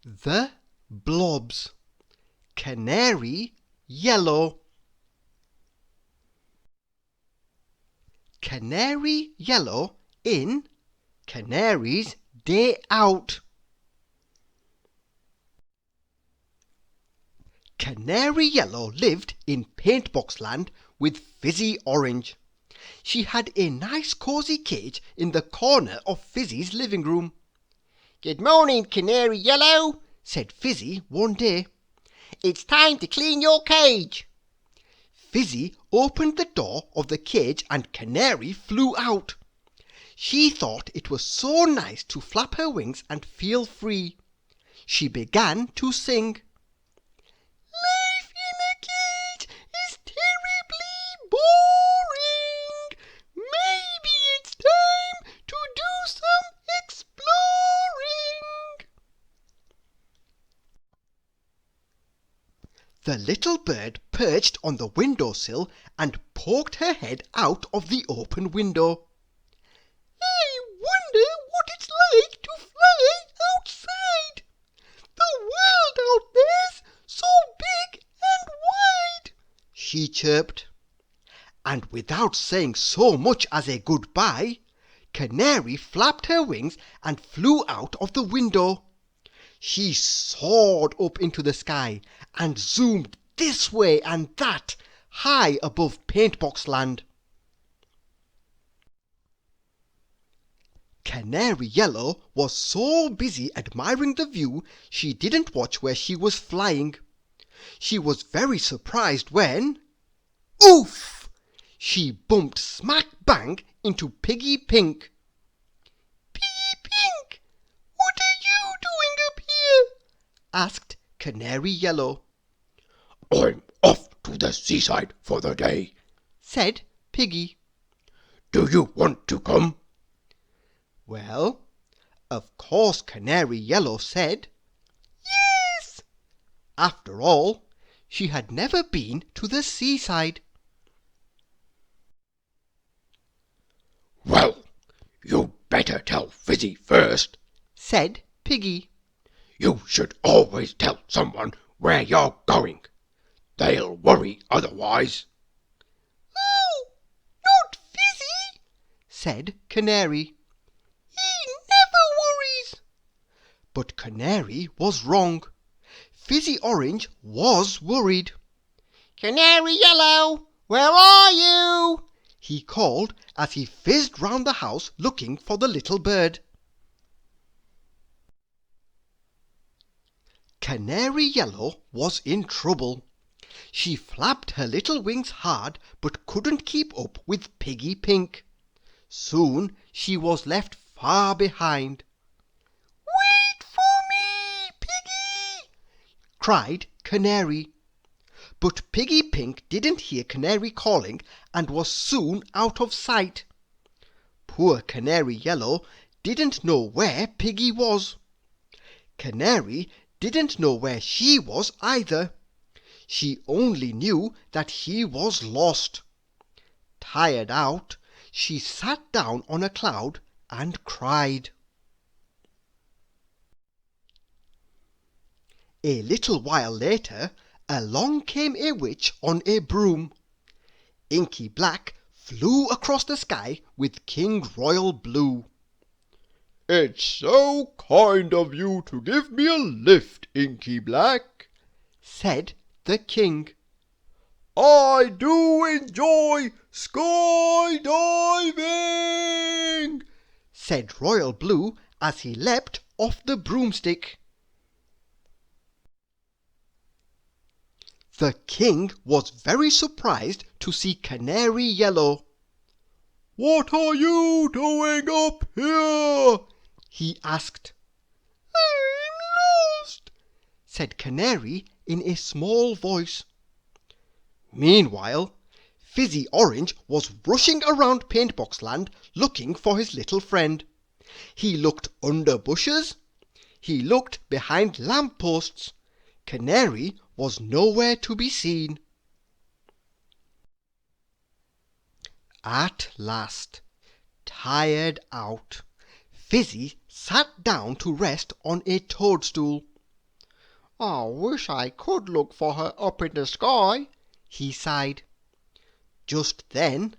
The Blobs. Canary yellow. Canary yellow in Canary's day out. Canary Yellow lived in Paintbox Land with Fizzy Orange. She had a nice cosy cage in the corner of Fizzy's living room. "Good morning, Canary Yellow," said Fizzy one day. "It's time to clean your cage." Fizzy opened the door of the cage and Canary flew out. She thought it was so nice to flap her wings and feel free. She began to sing. "Life in a cage is terribly boring. Maybe it's time to do some exploring." The little bird perched on the windowsill and poked her head out of the open window. "I wonder what it's like to fly outside. The world out there's so big and wide," she chirped. And without saying so much as a goodbye, Canary flapped her wings and flew out of the window. She soared up into the sky and zoomed this way and that, high above Paintbox Land. Canary Yellow was so busy admiring the view she didn't watch where she was flying. She was very surprised when, oof! She bumped smack bang into Piggy Pink. "Piggy Pink, what are you doing up here?" asked Canary Yellow. "I'm off to the seaside for the day," said Piggy. "Do you want to come?" Well, of course Canary Yellow said yes. After all, she had never been to the seaside. "Well, you'd better tell Fizzy first," said Piggy. "You should always tell someone where you're going. They'll worry otherwise." "Oh, not Fizzy," said Canary. "He never worries." But Canary was wrong. Fizzy Orange was worried. "Canary Yellow, where are you?" he called as he fizzed round the house looking for the little bird. Canary Yellow was in trouble. She flapped her little wings hard but couldn't keep up with Piggy Pink. Soon she was left far behind. "Wait for me, Piggy!" cried Canary. But Piggy Pink didn't hear Canary calling and was soon out of sight. Poor Canary Yellow didn't know where Piggy was. Canary didn't know where she was either. She only knew that he was lost. Tired out, she sat down on a cloud and cried. A little while later, along came a witch on a broom. Inky Black flew across the sky with King Royal Blue. "It's so kind of you to give me a lift, Inky Black," said the king. "I do enjoy skydiving," said Royal Blue as he leapt off the broomstick. The king was very surprised to see Canary Yellow. "What are you doing up here?" he asked. "I'm lost," said Canary in a small voice. Meanwhile, Fizzy Orange was rushing around Paintbox Land looking for his little friend. He looked under bushes. He looked behind lampposts. Canary was nowhere to be seen. At last, tired out, Fizzy sat down to rest on a toadstool. I wish I could look for her up in the sky, he sighed. Just then,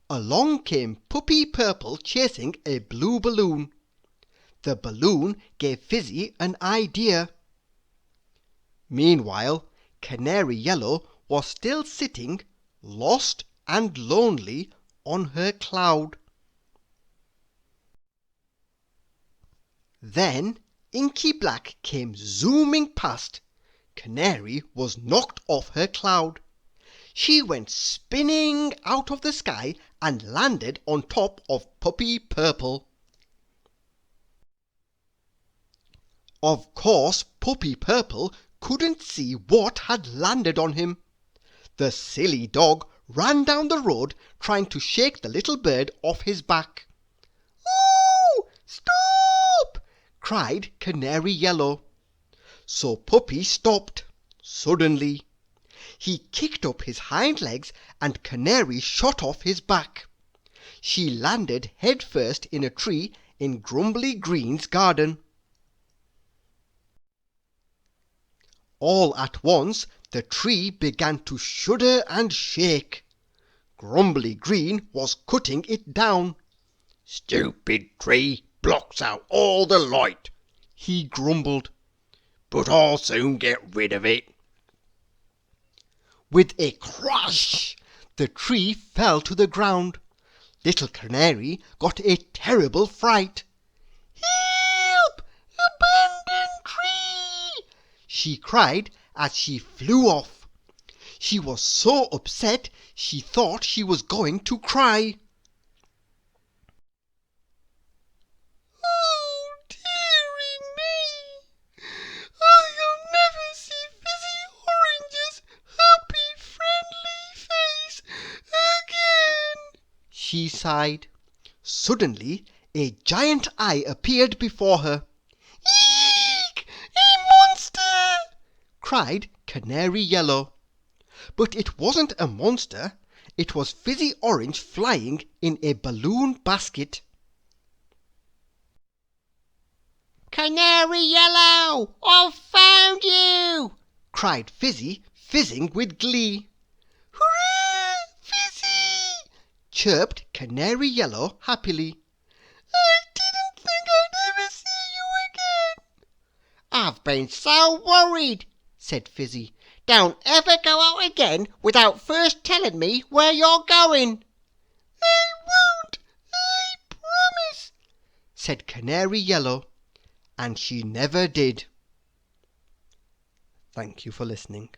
along came Puppy Purple chasing a blue balloon. The balloon gave Fizzy an idea. Meanwhile, Canary Yellow was still sitting, lost and lonely, on her cloud. Then Inky Black came zooming past. Canary was knocked off her cloud. She went spinning out of the sky and landed on top of Puppy Purple. Of course, Puppy Purple couldn't see what had landed on him. The silly dog ran down the road trying to shake the little bird off his back. "Oh, stop!" cried Canary Yellow. So Puppy stopped, suddenly. He kicked up his hind legs and Canary shot off his back. She landed head first in a tree in Grumbly Green's garden. All at once the tree began to shudder and shake. Grumbly Green was cutting it down. "Stupid tree, blocks out all the light," he grumbled. "but I'll soon get rid of it." With a crash, the tree fell to the ground. Little Canary got a terrible fright. "Help! Abandoned tree!" she cried as she flew off. She was so upset she thought she was going to cry. "Oh, dearie me! I'll never see Fizzy Orange's happy, friendly face again," she sighed. Suddenly, a giant eye appeared before her. "Eek! A monster!" cried Canary Yellow. But it wasn't a monster. It was Fizzy Orange flying in a balloon basket. Canary Yellow, I've found you! cried Fizzy, fizzing with glee. "Hurrah, Fizzy!" chirped Canary Yellow happily. "I didn't think I'd ever see you again." I've been so worried, said Fizzy. Don't ever go out again without first telling me where you're going. "I won't, I promise," said Canary Yellow, and she never did. Thank you for listening.